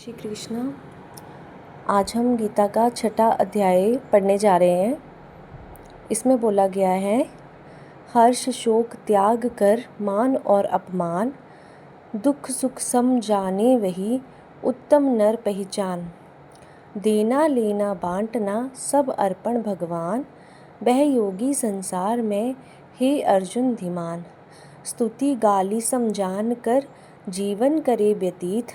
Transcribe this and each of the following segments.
श्री कृष्ण। आज हम गीता का 6वां अध्याय पढ़ने जा रहे हैं। इसमें बोला गया है, हर्ष शोक त्याग कर मान और अपमान, दुख सुख सम जाने वही उत्तम नर पहचान। देना लेना बांटना सब अर्पण भगवान, वह योगी संसार में हे अर्जुन धीमान। स्तुति गाली समझान कर जीवन करे व्यतीत,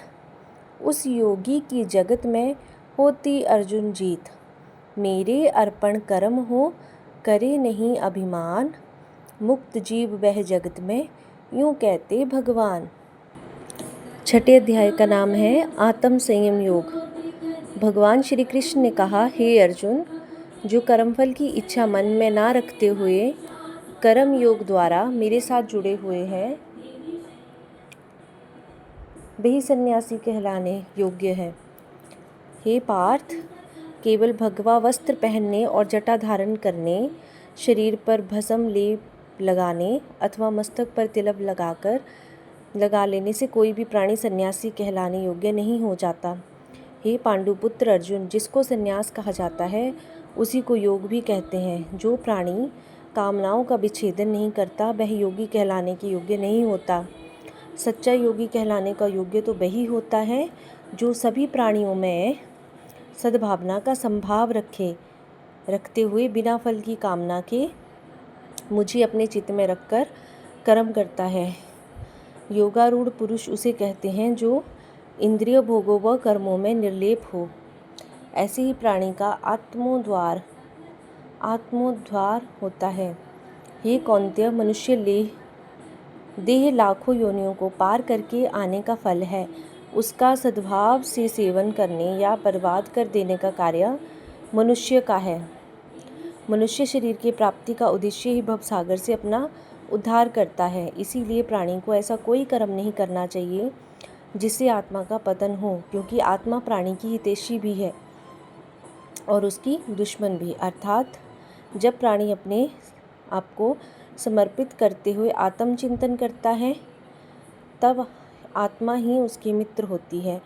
उस योगी की जगत में होती अर्जुन जीत। मेरे अर्पण कर्म हो करे नहीं अभिमान, मुक्त जीव वह जगत में यूँ कहते भगवान। 6ठे अध्याय का नाम है आत्म संयम योग। भगवान श्री कृष्ण ने कहा, हे अर्जुन, जो कर्मफल की इच्छा मन में ना रखते हुए कर्म योग द्वारा मेरे साथ जुड़े हुए हैं, वही सन्यासी कहलाने योग्य है। हे पार्थ, केवल भगवा वस्त्र पहनने और जटा धारण करने, शरीर पर भस्म लेप लगाने अथवा मस्तक पर तिलक लगा लेने से कोई भी प्राणी सन्यासी कहलाने योग्य नहीं हो जाता। हे पांडुपुत्र अर्जुन, जिसको सन्यास कहा जाता है उसी को योग भी कहते हैं। जो प्राणी कामनाओं का विच्छेदन नहीं करता वह योगी कहलाने के योग्य नहीं होता। सच्चा योगी कहलाने का योग्य तो वही होता है जो सभी प्राणियों में सद्भावना का संभाव रखते हुए बिना फल की कामना के मुझे अपने चित्त में रखकर कर्म करता है। योगारूढ़ पुरुष उसे कहते हैं जो इंद्रिय भोगों व कर्मों में निर्लेप हो। ऐसे ही प्राणी का आत्मोद्धार होता है। हे कौन्तेय, मनुष्य देह लाखों योनियों को पार करके आने का फल है। उसका सद्भाव से सेवन करने या बर्बाद कर देने का कार्य मनुष्य का है। मनुष्य शरीर की प्राप्ति का उद्देश्य ही भवसागर से अपना उद्धार करता है। इसीलिए प्राणी को ऐसा कोई कर्म नहीं करना चाहिए जिससे आत्मा का पतन हो, क्योंकि आत्मा प्राणी की हितैषी भी है और उसकी दुश्मन भी। अर्थात जब प्राणी अपने आप को समर्पित करते हुए आत्मचिंतन करता है तब आत्मा ही उसकी मित्र होती है,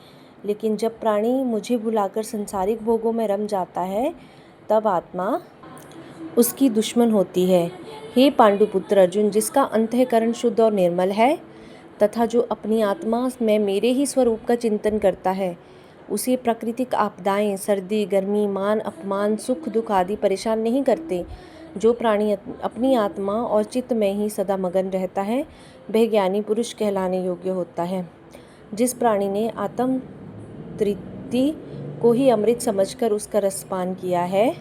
लेकिन जब प्राणी मुझे भुलाकर सांसारिक भोगों में रम जाता है तब आत्मा उसकी दुश्मन होती है। हे पांडुपुत्र अर्जुन, जिसका अंतःकरण शुद्ध और निर्मल है तथा जो अपनी आत्मा में मेरे ही स्वरूप का चिंतन करता है, उसे प्राकृतिक आपदाएं, सर्दी गर्मी, मान अपमान, सुख दुख आदि परेशान नहीं करते। जो प्राणी अपनी आत्मा और चित्त में ही सदा मगन रहता है वह ज्ञानी पुरुष कहलाने योग्य होता है। जिस प्राणी ने आत्म तृप्ति को ही अमृत समझकर उसका रसपान किया है,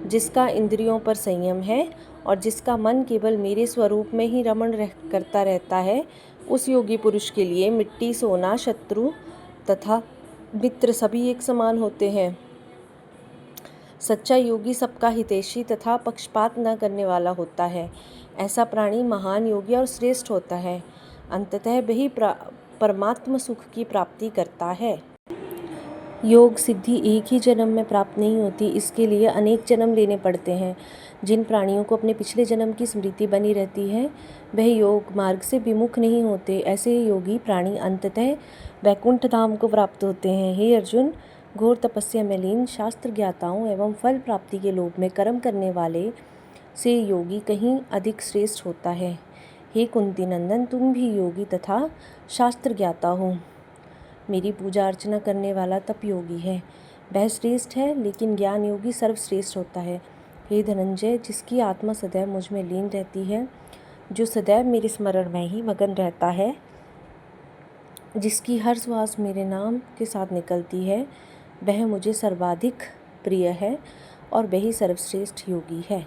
जिसका इंद्रियों पर संयम है और जिसका मन केवल मेरे स्वरूप में ही रमण करता रहता है, उस योगी पुरुष के लिए मिट्टी, सोना, शत्रु तथा मित्र सभी एक समान होते हैं। सच्चा योगी सबका हितैषी तथा पक्षपात न करने वाला होता है। ऐसा प्राणी महान योगी और श्रेष्ठ होता है। अंततः वही परमात्म सुख की प्राप्ति करता है। योग सिद्धि एक ही जन्म में प्राप्त नहीं होती, इसके लिए अनेक जन्म लेने पड़ते हैं। जिन प्राणियों को अपने पिछले जन्म की स्मृति बनी रहती है वह योग मार्ग से विमुख नहीं होते। ऐसे योगी प्राणी अंततः वैकुंठ धाम को प्राप्त होते हैं। हे अर्जुन, घोर तपस्या में लीन, शास्त्र ज्ञाताओं एवं फल प्राप्ति के लोभ में कर्म करने वाले से योगी कहीं अधिक श्रेष्ठ होता है। हे कुंती नंदन, तुम भी योगी तथा शास्त्र ज्ञाता हो। मेरी पूजा अर्चना करने वाला तप योगी है, वह श्रेष्ठ है, लेकिन ज्ञान योगी सर्वश्रेष्ठ होता है। हे धनंजय, जिसकी आत्मा सदैव मुझ में लीन रहती है, जो सदैव मेरे स्मरण में ही मगन रहता है, जिसकी हर श्वास मेरे नाम के साथ निकलती है, वह मुझे सर्वाधिक प्रिय है और वही सर्वश्रेष्ठ योगी है।